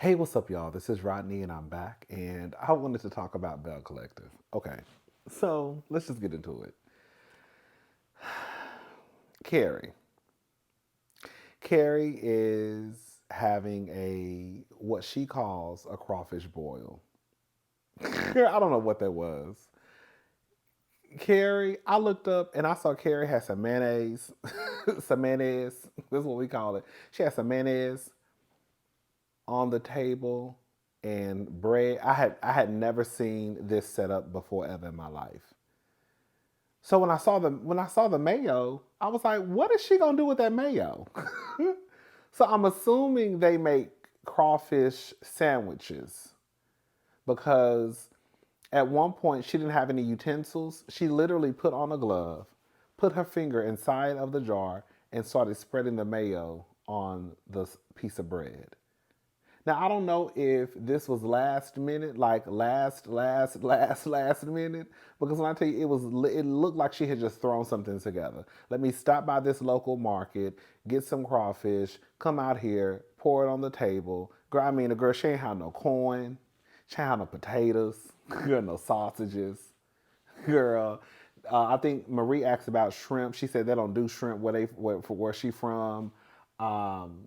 Hey, what's up, y'all? This is Rodney, and I'm back, and I wanted to talk about Belle Collective. Okay, so let's just get into it. Carrie. Carrie is having a what she calls a crawfish boil. I don't know what that was. Carrie, I looked up and I saw Carrie had some mayonnaise. Some mayonnaise. This is what we call it. She had some mayonnaise on the table and bread. I had never seen this set up before ever in my life. So when I saw the mayo, I was like, what is she gonna do with that mayo? So I'm assuming they make crawfish sandwiches because at one point she didn't have any utensils. She literally put on a glove, put her finger inside of the jar, and started spreading the mayo on the piece of bread. Now I don't know if this was last minute, like last minute, because when I tell you it looked like she had just thrown something together. Let me stop by this local market, get some crawfish, come out here, pour it on the table. Girl, I mean the girl, she ain't had no corn, she ain't had no potatoes, girl, no sausages, girl. I think Marie asked about shrimp. She said they don't do shrimp where she from. Um,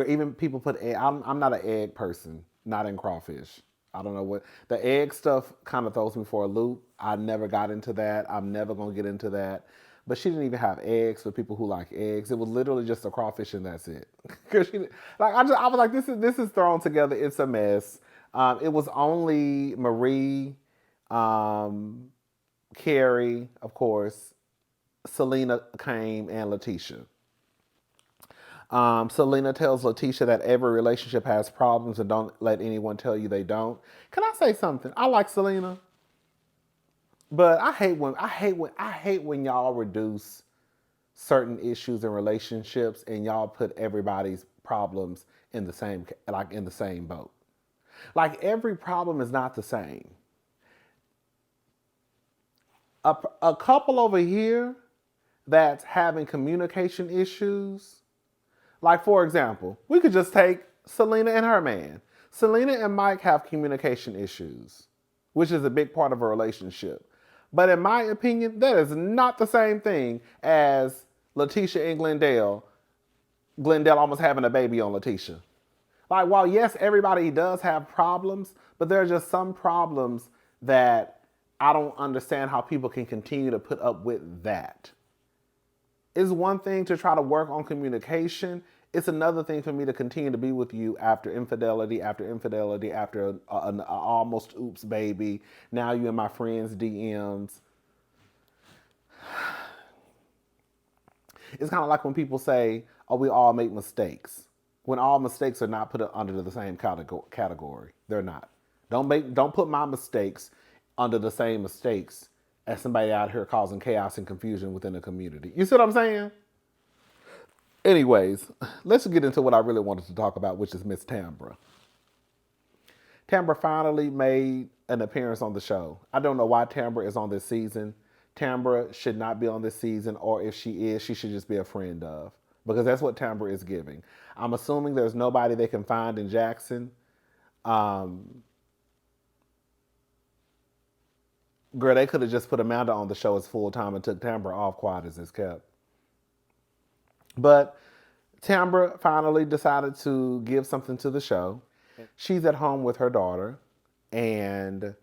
Even people put egg. I'm not an egg person, not in crawfish. I don't know what the egg stuff kind of throws me for a loop. I never got into that. I'm never gonna get into that. But she didn't even have eggs for people who like eggs. It was literally just a crawfish and that's it. Cause she like I was like this is thrown together. It's a mess. It was only Marie, um, Carrie, of course, Selena came, and Letitia. Selena tells Letitia that every relationship has problems and don't let anyone tell you they don't. Can I say something? I like Selena, but I hate when y'all reduce certain issues in relationships and y'all put everybody's problems in the same in the same boat. Like every problem is not the same. A couple over here that's having communication issues. Like, for example, we could just take Selena and her man. Selena and Mike have communication issues, which is a big part of a relationship. But in my opinion, that is not the same thing as Letitia and Glendale. Glendale almost having a baby on Letitia. Like, while yes, everybody does have problems, but there are just some problems that I don't understand how people can continue to put up with that. It's one thing to try to work on communication. It's another thing for me to continue to be with you after infidelity, after an almost oops baby. Now you in my friends' DMs. It's kind of like when people say, "Oh, we all make mistakes." When all mistakes are not put under the same category, they're not. Don't put my mistakes under the same mistakes as somebody out here causing chaos and confusion within the community. You see what I'm saying? Anyways, let's get into what I really wanted to talk about, which is Miss Tambra. Tambra finally made an appearance on the show. I don't know why Tambra is on this season. Tambra should not be on this season, or if she is, she should just be a friend of. Because that's what Tambra is giving. I'm assuming there's nobody they can find in Jackson. Um, Girl, they could have just put Amanda on the show as full time and took Tambra off, quiet as it's kept. But Tambra finally decided to give something to the show. She's at home with her daughter, and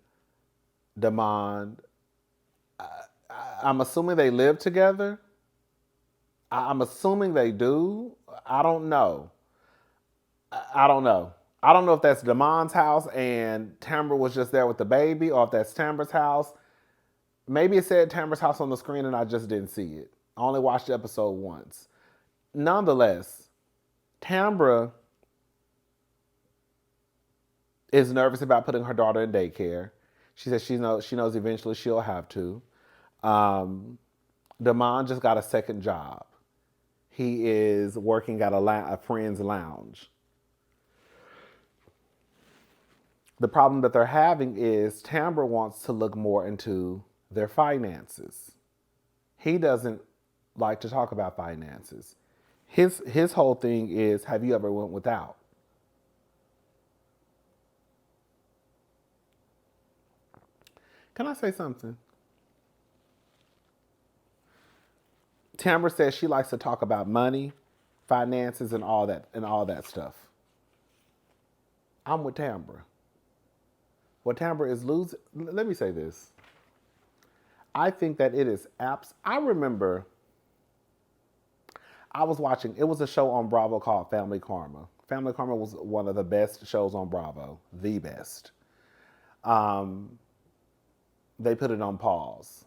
Demond. I'm assuming they live together. I'm assuming they do. I don't know. I don't know. I don't know if that's Demond's house and Tambra was just there with the baby, or if that's Tambra's house. Maybe it said Tambra's house on the screen and I just didn't see it. I only watched the episode once. Nonetheless, Tambra is nervous about putting her daughter in daycare. She says she knows eventually she'll have to. Um, Damon just got a second job. He is working at a friend's lounge. The problem that they're having is Tambra wants to look more into their finances. He doesn't like to talk about finances. His whole thing is, have you ever went without? Can I say something? Tamara says she likes to talk about money, finances, and all that stuff. I'm with Tamara. What Tamara is losing. Let me say this. I think that it is I remember I was watching. It was a show on Bravo called Family Karma. Family Karma was one of the best shows on Bravo, the best. They put it on pause.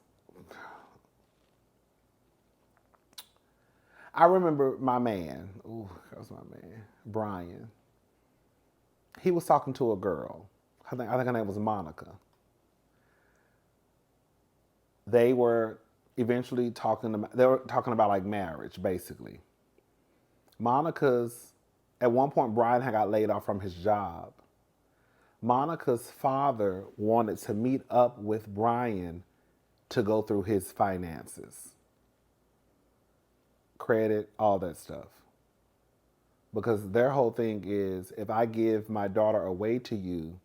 I remember my man. Ooh, that was my man, Brian. He was talking to a girl. I think her name was Monica. They were eventually talking about like marriage, basically. At one point, Brian had got laid off from his job. Monica's father wanted to meet up with Brian to go through his finances, credit, all that stuff. Because their whole thing is, if I give my daughter away to you,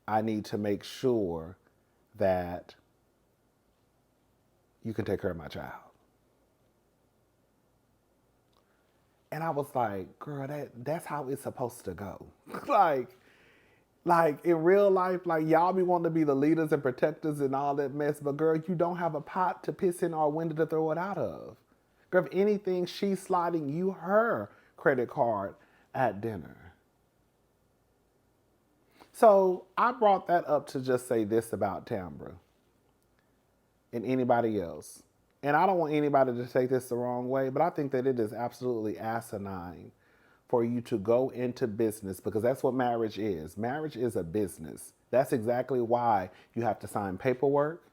I need to make sure that you can take care of my child. And I was like, girl, that's how it's supposed to go. Like in real life, like y'all be wanting to be the leaders and protectors and all that mess, but girl, you don't have a pot to piss in or a window to throw it out of. Girl, if anything, she's sliding you her credit card at dinner. So I brought that up to just say this about Tamara and anybody else. And I don't want anybody to take this the wrong way, but I think that it is absolutely asinine for you to go into business, because that's what marriage is. Marriage is a business. That's exactly why you have to sign paperwork.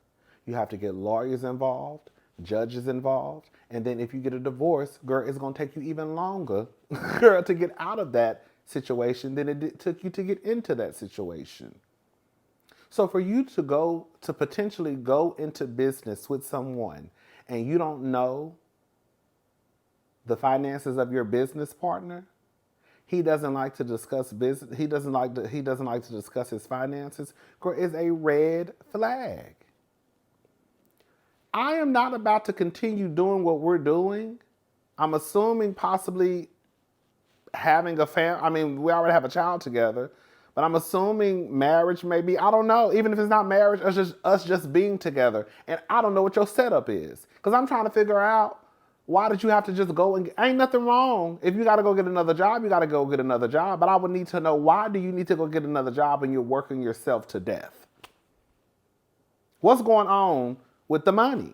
You have to get lawyers involved, judges involved. And then if you get a divorce, girl, it's going to take you even longer, girl, to get out of that situation than it took you to get into that situation. So for you to potentially go into business with someone and you don't know the finances of your business partner, he doesn't like to discuss business, he doesn't like to discuss his finances, girl, is a red flag. I am not about to continue doing what we're doing. I'm assuming possibly having a family. I mean, we already have a child together, but I'm assuming marriage maybe. I don't know. Even if it's not marriage, us just being together. And I don't know what your setup is, because I'm trying to figure out, why did you have to just go and ain't nothing wrong. If you got to go get another job, you got to go get another job. But I would need to know, why do you need to go get another job and you're working yourself to death? What's going on with the money?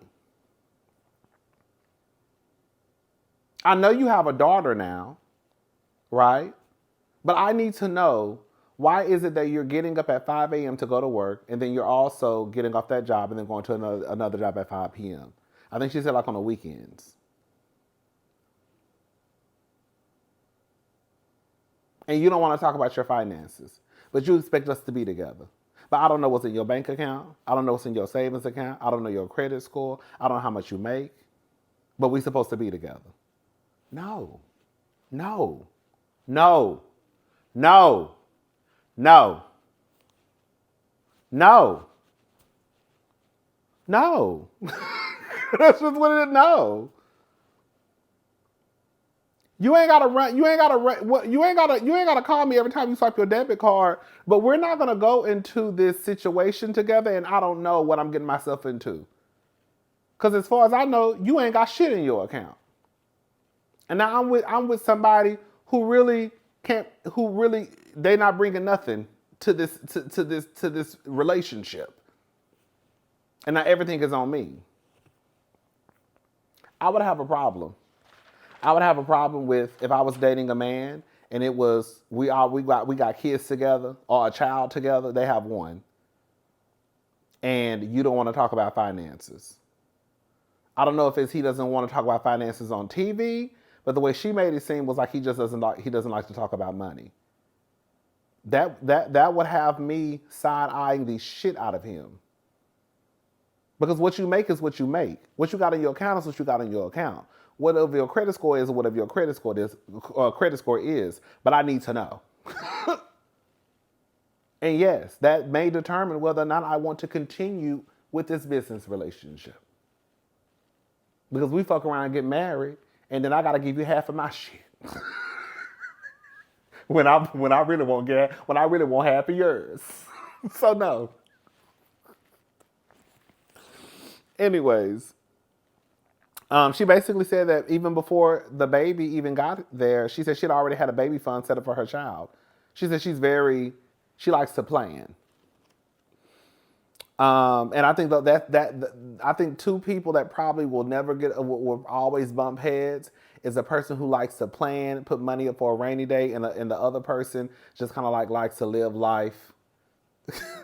I know you have a daughter now, right? But I need to know, why is it that you're getting up at 5 a.m. to go to work, and then you're also getting off that job and then going to another job at 5 p.m.? I think she said like on the weekends. And you don't want to talk about your finances, but you expect us to be together. But I don't know what's in your bank account. I don't know what's in your savings account. I don't know your credit score. I don't know how much you make. But we're supposed to be together. No, no, no, no, no, no, no. That's just what it is. No. You ain't gotta run. You ain't gotta call me every time you swipe your debit card. But we're not gonna go into this situation together, and I don't know what I'm getting myself into. Because as far as I know, you ain't got shit in your account. And now I'm with somebody who really they not bringing nothing to this relationship. And now everything is on me. I would have a problem. I would have a problem with, if I was dating a man and it was we got kids together or a child together, they have one, and you don't want to talk about finances. I don't know if it's he doesn't want to talk about finances on TV, but the way she made it seem was like he doesn't like to talk about money. That would have me side-eyeing the shit out of him. Because what you make is what you make. What you got in your account is what you got in your account. Whatever your credit score is, or whatever your credit score is, but I need to know. And yes, that may determine whether or not I want to continue with this business relationship. Because we fuck around and get married, and then I gotta give you half of my shit. When I really won't get when I really want half of yours. So no. Anyways, she basically said that even before the baby even got there, she said she'd already had a baby fund set up for her child. She said she likes to plan. And I think I think two people that probably will never will always bump heads is a person who likes to plan, put money up for a rainy day, and the other person just kind of like likes to live life.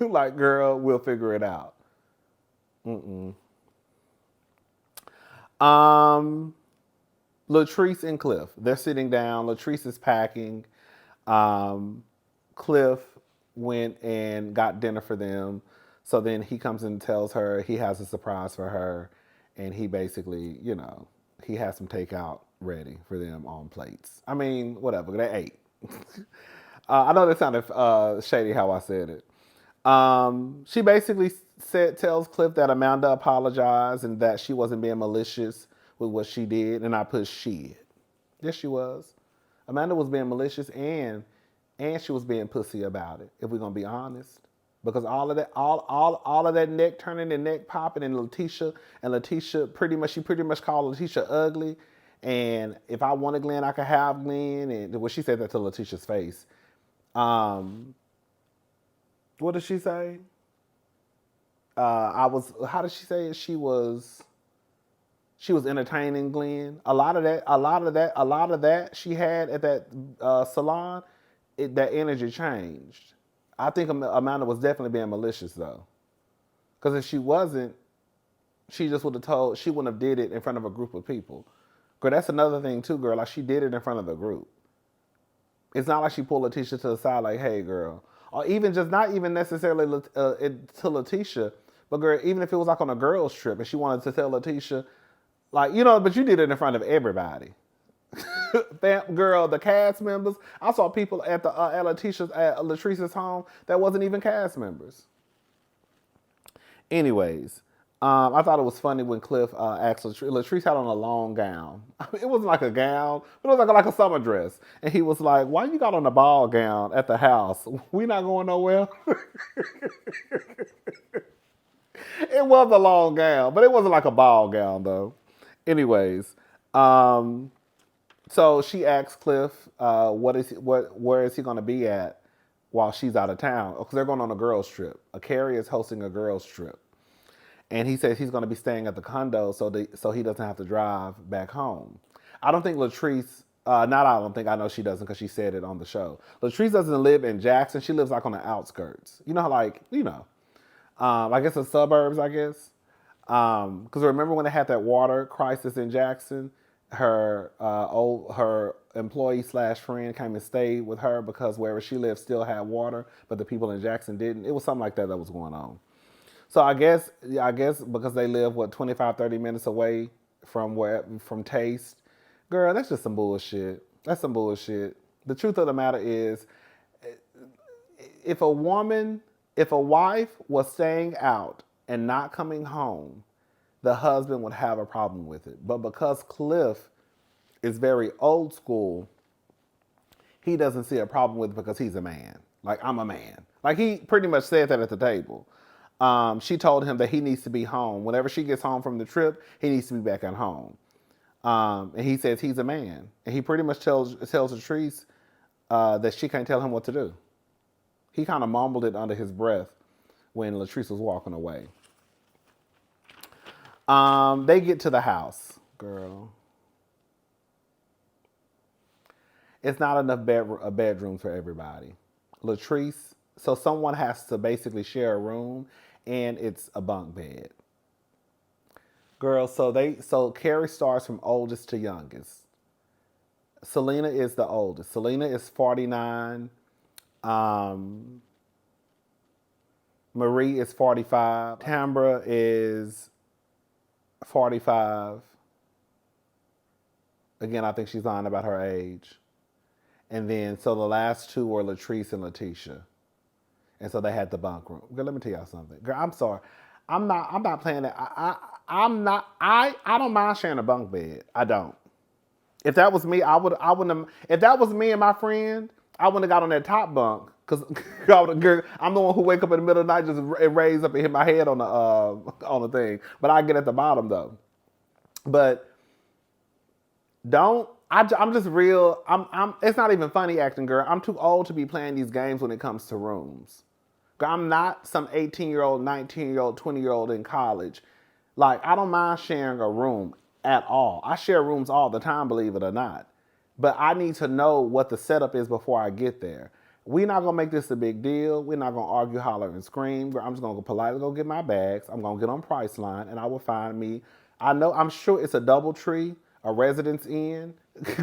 Like, girl, we'll figure it out. Um, Latrice and Cliff, they're sitting down. Latrice is packing. Um, Cliff went and got dinner for them. So then he comes and tells her he has a surprise for her. And he basically, he has some takeout ready for them on plates. I mean, whatever, they ate. I know that sounded shady how I said it. She basically tells Cliff that Amanda apologized and that she wasn't being malicious with what she did. And I put shit. Yes, she was. Amanda was being malicious and she was being pussy about it, if we're gonna be honest. Because all of that, all of that neck turning and neck popping, and Letitia she pretty much called Letitia ugly. And if I wanted Glenn, I could have Glenn. And well, she said that to Letitia's face. What did she say? How did she say it? She was entertaining Glenn. A lot of that she had at that salon, that energy changed. I think Amanda was definitely being malicious though, because if she wasn't, she just would have told. She wouldn't have did it in front of a group of people. Girl, that's another thing too, girl. Like, she did it in front of the group. It's not like she pulled Letitia to the side like, "Hey, girl," or even just not even necessarily to Letitia, but girl, even if it was like on a girls' trip and she wanted to tell Letitia, like, but you did it in front of everybody. Girl, the cast members. I saw people at the at Latrice's home that wasn't even cast members. Anyways, I thought it was funny when Cliff asked Latrice had on a long gown. I mean, it wasn't like a gown, but it was like a summer dress. And he was like, "Why you got on a ball gown at the house? We not going nowhere." It was a long gown, but it wasn't like a ball gown though. Anyways, so she asks Cliff, where is he going to be at while she's out of town? Because they're going on a girls' trip. Carrie is hosting a girls' trip. And he says he's going to be staying at the condo so he doesn't have to drive back home. I don't think Latrice, I don't think, I know she doesn't because she said it on the show. Latrice doesn't live in Jackson. She lives like on the outskirts. You know how I guess the suburbs, I guess. Because remember when they had that water crisis in Jackson? Her employee / friend came and stayed with her because wherever she lived still had water, but the people in Jackson didn't. It was something like that was going on. So I guess because they live 25, 30 minutes away from Taste, girl, that's just some bullshit. That's some bullshit. The truth of the matter is, if a wife was staying out and not coming home, the husband would have a problem with it. But because Cliff is very old school, he doesn't see a problem with it because he's a man. Like, I'm a man. Like, he pretty much said that at the table. She told him that he needs to be home. Whenever she gets home from the trip, he needs to be back at home. And he says he's a man. And he pretty much tells Latrice that she can't tell him what to do. He kind of mumbled it under his breath when Latrice was walking away. They get to the house, girl. It's not enough bedrooms for everybody. Latrice, so someone has to basically share a room, and it's a bunk bed. Girl, so Carrie starts from oldest to youngest. Selena is the oldest. Selena is 49. Marie is 45. Tamara is 45. Again, I think she's lying about her age. And then, so the last two were Latrice and Letitia. And so they had the bunk room. Girl, let me tell y'all something. Girl, I'm sorry. I'm not playing that. I'm not I don't mind sharing a bunk bed. I don't. If that was me, I wouldn't have, if that was me and my friend, I wouldn't have got on that top bunk. Cause I'm the one who wake up in the middle of the night just raise up and hit my head on the thing. But I get at the bottom though. But don't I'm just real. It's not even funny acting, girl. I'm too old to be playing these games when it comes to rooms. I'm not some 18-year-old, 19-year-old, 20-year-old in college. Like, I don't mind sharing a room at all. I share rooms all the time, believe it or not. But I need to know what the setup is before I get there. We're not gonna make this a big deal. We're not gonna argue, holler, and scream. I'm just gonna politely go get my bags. I'm gonna get on Priceline, and I will find me. I'm sure it's a DoubleTree, a Residence Inn,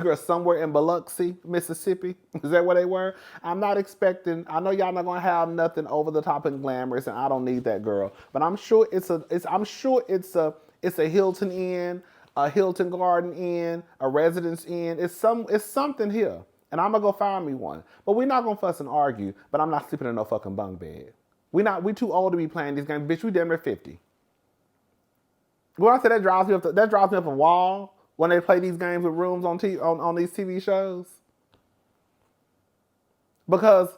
or somewhere in Biloxi, Mississippi. Is that where they were? I'm not expecting. I know y'all not gonna have nothing over the top and glamorous, and I don't need that, girl. But I'm sure it's a Hilton Inn, a Hilton Garden Inn, a Residence Inn. It's something here. And I'm gonna go find me one. But we're not gonna fuss and argue, but I'm not sleeping in no fucking bunk bed. We too old to be playing these games. Bitch, we damn near 50. When I say that drives me up a wall when they play these games with rooms on these TV shows. Because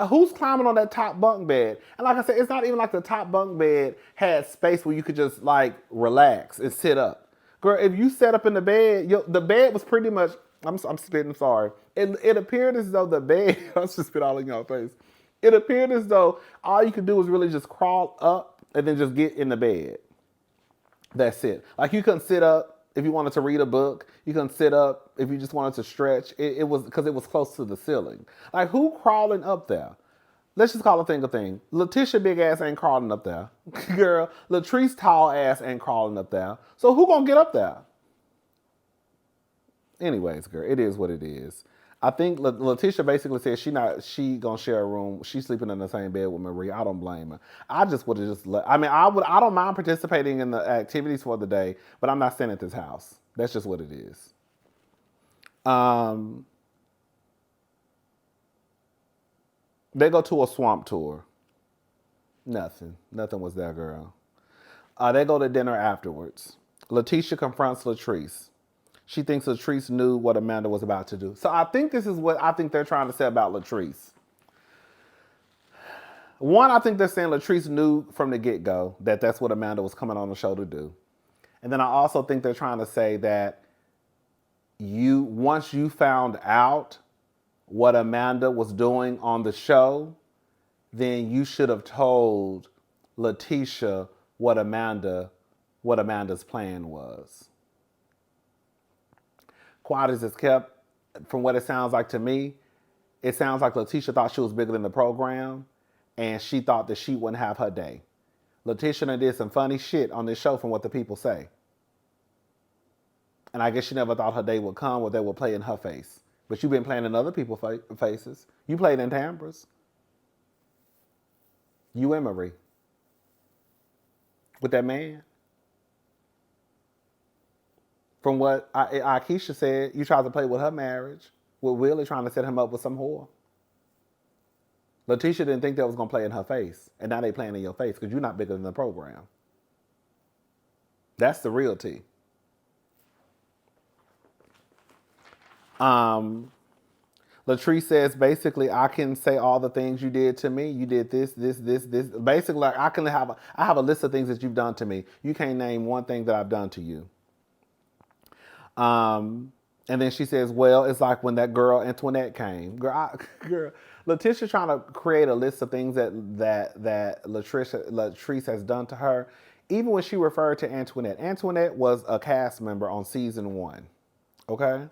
who's climbing on that top bunk bed? And like I said, it's not even like the top bunk bed had space where you could just like relax and sit up. Girl, if you sat up in the bed, the bed was pretty much, I'm spitting, sorry. It appeared as though the bed, I was just spit all in your face. It appeared as though all you could do was really just crawl up and then just get in the bed. That's it. Like, you couldn't sit up if you wanted to read a book. You couldn't sit up if you just wanted to stretch. It was because it was close to the ceiling. Like, who crawling up there? Let's just call a thing a thing. Letitia big ass ain't crawling up there. Girl, Latrice tall ass ain't crawling up there. So who gonna get up there? Anyways, girl, it is what it is. I think Letitia basically said she gonna share a room. She's sleeping in the same bed with Marie. I don't blame her. I just would have just I don't mind participating in the activities for the day, but I'm not staying at this house. That's just what it is. They go to a swamp tour. Nothing was there, girl. They go to dinner afterwards. Letitia confronts Latrice. She thinks Latrice knew what Amanda was about to do. So I think this is what I think they're trying to say about Latrice. One, I think they're saying Latrice knew from the get-go that that's what Amanda was coming on the show to do. And then I also think they're trying to say that once you found out what Amanda was doing on the show, then you should have told Letitia what Amanda's plan was. Quiet as it's kept, from what it sounds like to me, it sounds like Letitia thought she was bigger than the program, and she thought that she wouldn't have her day. Letitia done did some funny shit on this show from what the people say. And I guess she never thought her day would come where they would play in her face. But you've been playing in other people's faces. You played in Tamara's. You and Marie. With that man. From what Akeisha said, you tried to play with her marriage, with Willie trying to set him up with some whore. Letitia didn't think that was going to play in her face, and now they playing in your face because you're not bigger than the program. That's the real tea. Latrice says, basically, I can say all the things you did to me. You did this. Basically, like, I have a list of things that you've done to me. You can't name one thing that I've done to you. And then she says, well, it's like when that girl Antoinette came. Girl, Letitia trying to create a list of things that Latrice has done to her. Even when she referred to Antoinette. Antoinette was a cast member on season 1. Okay?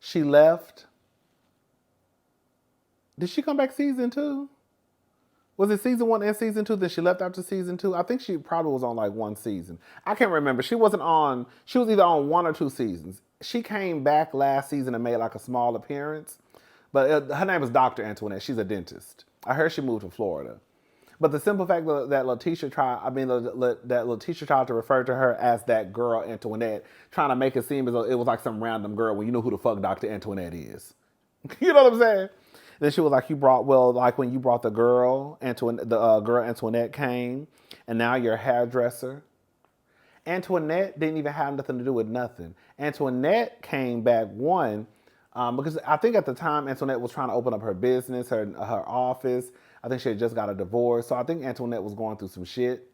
She left. Did she come back season 2? Was it season 1 and season 2? Then she left after season 2? I think she probably was on like one season. I can't remember. She was either on 1 or 2 seasons. She came back last season and made like a small appearance. But her name is Dr. Antoinette. She's a dentist. I heard she moved to Florida. But the simple fact that Letitia tried to refer to her as that girl Antoinette, trying to make it seem as though it was like some random girl when you know who the fuck Dr. Antoinette is. You know what I'm saying? Then she was like, like when you brought the girl, the girl Antoinette came, and now you're a hairdresser. Antoinette didn't even have nothing to do with nothing. Antoinette came back because I think at the time Antoinette was trying to open up her business, her office. I think she had just got a divorce, so I think Antoinette was going through some shit.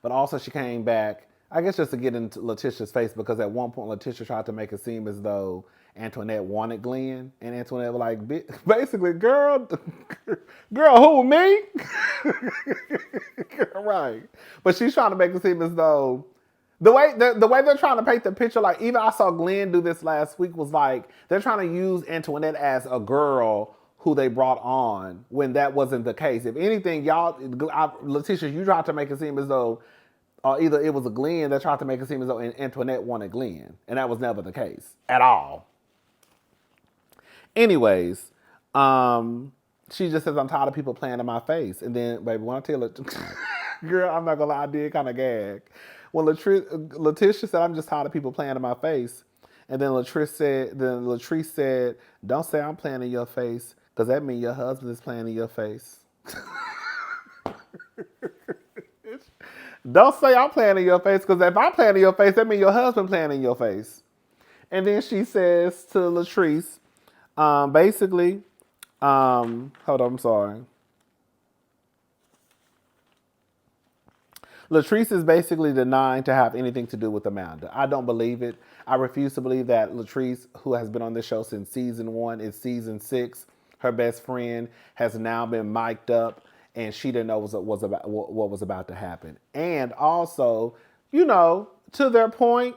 But also she came back, I guess just to get into Letitia's face, because at one point Letitia tried to make it seem as though Antoinette wanted Glenn, and Antoinette was like, basically, girl, who, me? Right. But she's trying to make it seem as though the way they're trying to paint the picture, like even I saw Glenn do this last week, was like they're trying to use Antoinette as a girl who they brought on when that wasn't the case. If anything, Letitia, you tried to make it seem as though either it was a Glenn that tried to make it seem as though Antoinette wanted Glenn, and that was never the case at all. Anyways, she just says, I'm tired of people playing in my face. And then, baby, when I tell her, girl, I'm not gonna lie, I did kind of gag. When Letitia said, I'm just tired of people playing in my face. And then Latrice said, don't say I'm playing in your face, because that means your husband is playing in your face. Don't say I'm playing in your face, because if I'm playing in your face, that means your husband playing in your face. And then she says to Latrice, basically, hold on, I'm sorry. Latrice is basically denying to have anything to do with Amanda. I don't believe it. I refuse to believe that Latrice, who has been on this show since season 1, is season 6. Her best friend has now been mic'd up, and she didn't know what was about to happen. And also, to their point,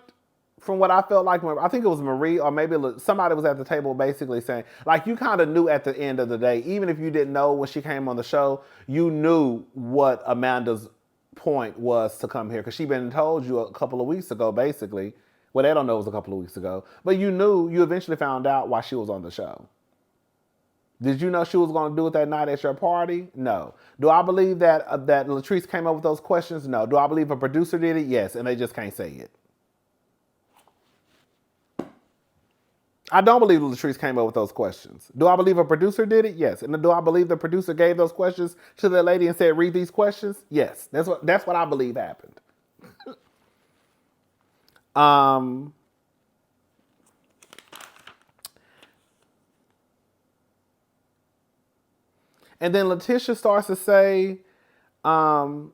from what I felt like, I think it was Marie or maybe somebody was at the table basically saying, like, you kind of knew at the end of the day, even if you didn't know when she came on the show, you knew what Amanda's point was to come here, because she'd been told you a couple of weeks ago, basically. Well, they don't know it was a couple of weeks ago, but you eventually found out why she was on the show. Did you know she was going to do it that night at your party? No. Do I believe that Latrice came up with those questions? No. Do I believe a producer did it? Yes, and they just can't say it. I don't believe Latrice came up with those questions. Do I believe a producer did it? Yes. And do I believe the producer gave those questions to the lady and said, read these questions? Yes. That's what I believe happened. And then Letitia starts to say,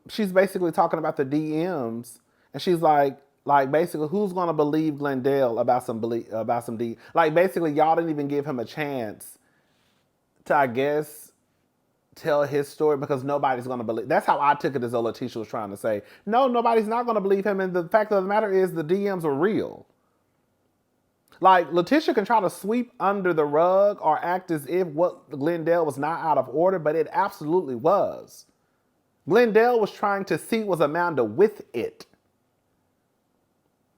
she's basically talking about the DMs, and she's like basically, who's gonna believe Glendale about some D? Like basically, y'all didn't even give him a chance to, I guess, tell his story, because nobody's gonna believe. That's how I took it, as though Letitia was trying to say, no, nobody's not gonna believe him. And the fact of the matter is, the DMs were real. Like, Letitia can try to sweep under the rug or act as if what Glendale was not out of order, but it absolutely was. Glendale was trying to see was Amanda with it.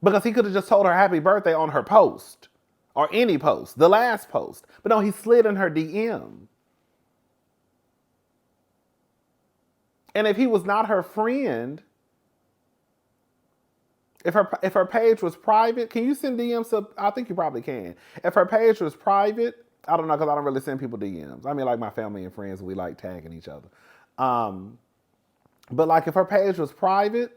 Because he could have just told her happy birthday on her post. Or any post. The last post. But no, he slid in her DM. And if he was not her friend, if her page was private, can you send DMs to? I think you probably can. If her page was private, I don't know, because I don't really send people DMs. I mean, like my family and friends, we like tagging each other. But like if her page was private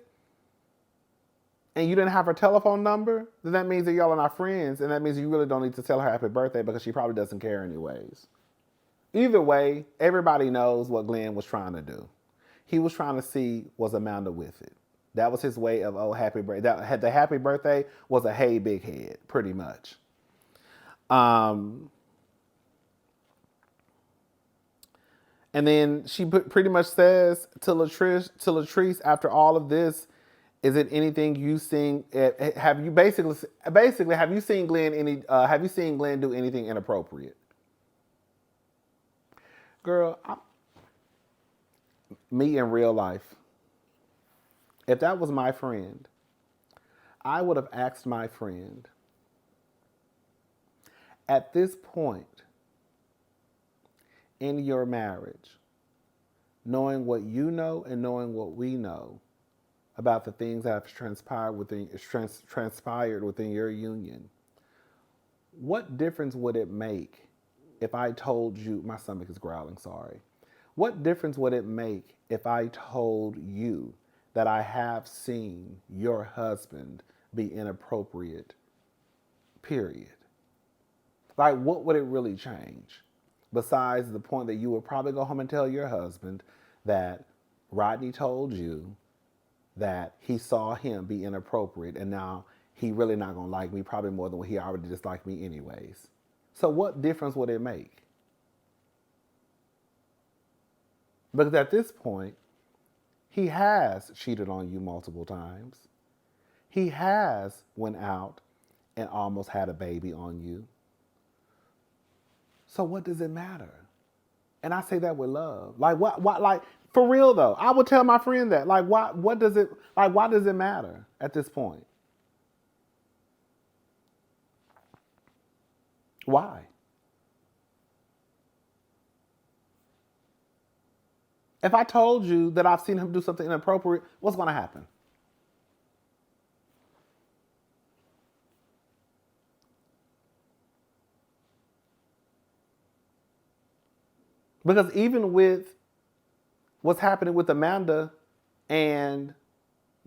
and you didn't have her telephone number, then that means that y'all are not friends, and that means you really don't need to tell her happy birthday, because she probably doesn't care anyways. Either way, everybody knows what Glenn was trying to do. He was trying to see, was Amanda with it. That was his way of, happy birthday. The happy birthday was a hey big head, pretty much. And then she pretty much says to Latrice, after all of this, is it anything you seen? Have you basically have you seen Glenn have you seen Glenn do anything inappropriate? Girl, me in real life, if that was my friend, I would have asked my friend, at this point in your marriage, knowing what you know and knowing what we know about the things that have transpired within your union, what difference would it make if I told you, my stomach is growling, sorry. What difference would it make if I told you that I have seen your husband be inappropriate, period? Like, what would it really change? Besides the point that you would probably go home and tell your husband that Rodney told you that he saw him be inappropriate and now he really not gonna like me, probably more than what he already disliked me anyways. So what difference would it make? Because at this point, he has cheated on you multiple times. He has went out and almost had a baby on you. So what does it matter? And I say that with love. Like what like for real though. I would tell my friend that. Like what does it like why does it matter at this point? Why? If I told you that I've seen him do something inappropriate, what's going to happen? Because even with what's happening with Amanda and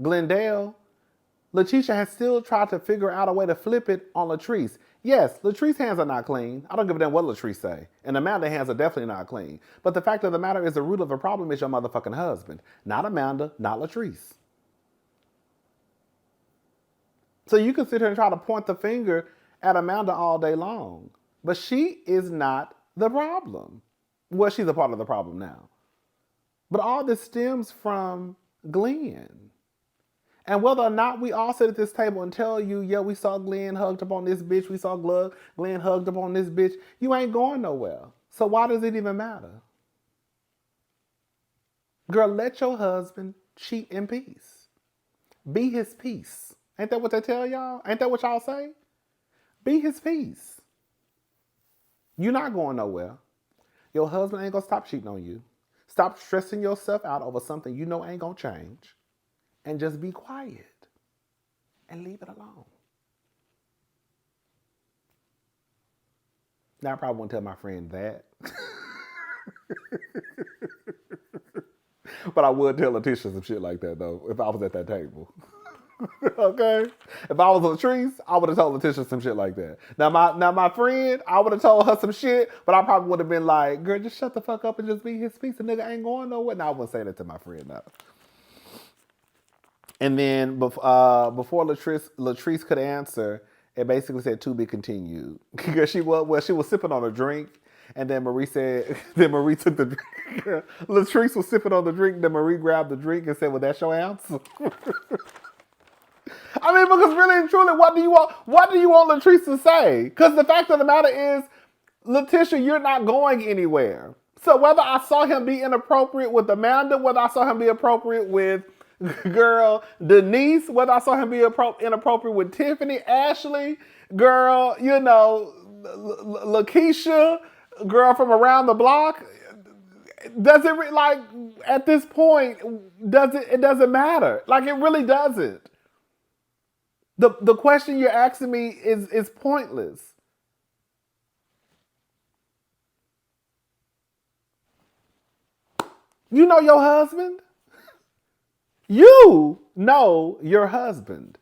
Glendale, Letitia has still tried to figure out a way to flip it on Latrice. Yes, Latrice's hands are not clean. I don't give a damn what Latrice say. And Amanda's hands are definitely not clean. But the fact of the matter is the root of the problem is your motherfucking husband. Not Amanda, not Latrice. So you can sit here and try to point the finger at Amanda all day long. But she is not the problem. Well, she's a part of the problem now. But all this stems from Glenn. And whether or not we all sit at this table and tell you, yeah, we saw Glenn hugged up on this bitch, we saw Glenn hugged up on this bitch, you ain't going nowhere. So why does it even matter? Girl, let your husband cheat in peace. Be his peace. Ain't that what they tell y'all? Ain't that what y'all say? Be his peace. You're not going nowhere. Your husband ain't gonna stop cheating on you. Stop stressing yourself out over something you know ain't gonna change. And just be quiet and leave it alone. Now, I probably won't tell my friend that. But I would tell Letitia some shit like that, though, if I was at that table. Okay? If I was Latrice, I would have told Letitia some shit like that. Now, my friend, I would have told her some shit, but I probably would have been like, girl, just shut the fuck up and just be his piece. The nigga ain't going nowhere. No, I wouldn't say that to my friend, no. And then before Latrice could answer, it basically said to be continued. Because she was sipping on a drink, and then Marie said, then Marie took the drink. Latrice was sipping on the drink, then Marie grabbed the drink and said, well, that's your answer. I mean, because really and truly, what do you want Latrice to say? Because the fact of the matter is, Letitia, you're not going anywhere. So whether I saw him be inappropriate with Amanda, whether I saw him be appropriate with girl Denise, whether I saw him be inappropriate with Tiffany, Ashley, girl, you know, Lakeisha, girl from around the block, does it like at this point, it doesn't matter. Like it really doesn't. The question you're asking me is pointless. You know your husband? You know your husband.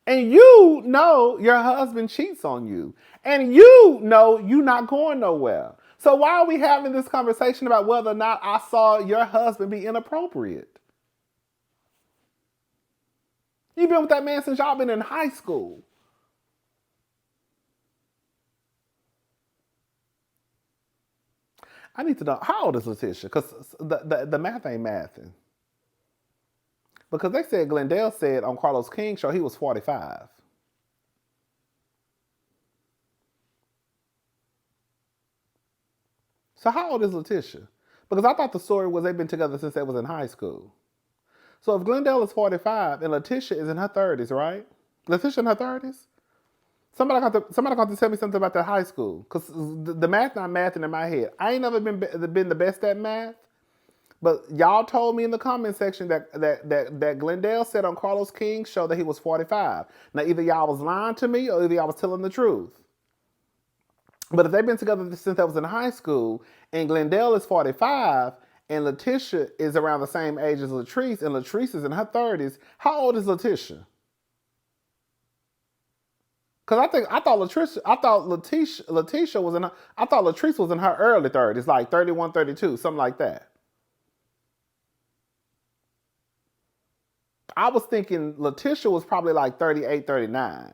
And you know your husband cheats on you. And you know you're not going nowhere. So why are we having this conversation about whether or not I saw your husband be inappropriate? You've been with that man since y'all been in high school. I need to know, how old is Letitia? Because the math ain't mathing. Because they said, Glendale said on Carlos King's show he was 45. So how old is Letitia? Because I thought the story was they've been together since they was in high school. So if Glendale is 45 and Letitia is in her 30s, right? Letitia in her 30s? Somebody got to tell me something about that high school. Because the math not mathing in my head. I ain't never been the best at math. But y'all told me in the comment section that Glendale said on Carlos King's show that he was 45. Now, either y'all was lying to me or either y'all was telling the truth. But if they've been together since they was in high school, and Glendale is 45, and Letitia is around the same age as Latrice, and Latrice is in her 30s, how old is Letitia? Cause Letitia was in her, I thought Latrice was in her early 30s, like 31, 32, something like that. I was thinking Letitia was probably like 38, 39.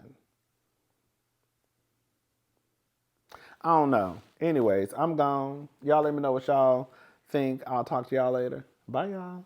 I don't know. Anyways, I'm gone. Y'all let me know what y'all think. I'll talk to y'all later. Bye, y'all.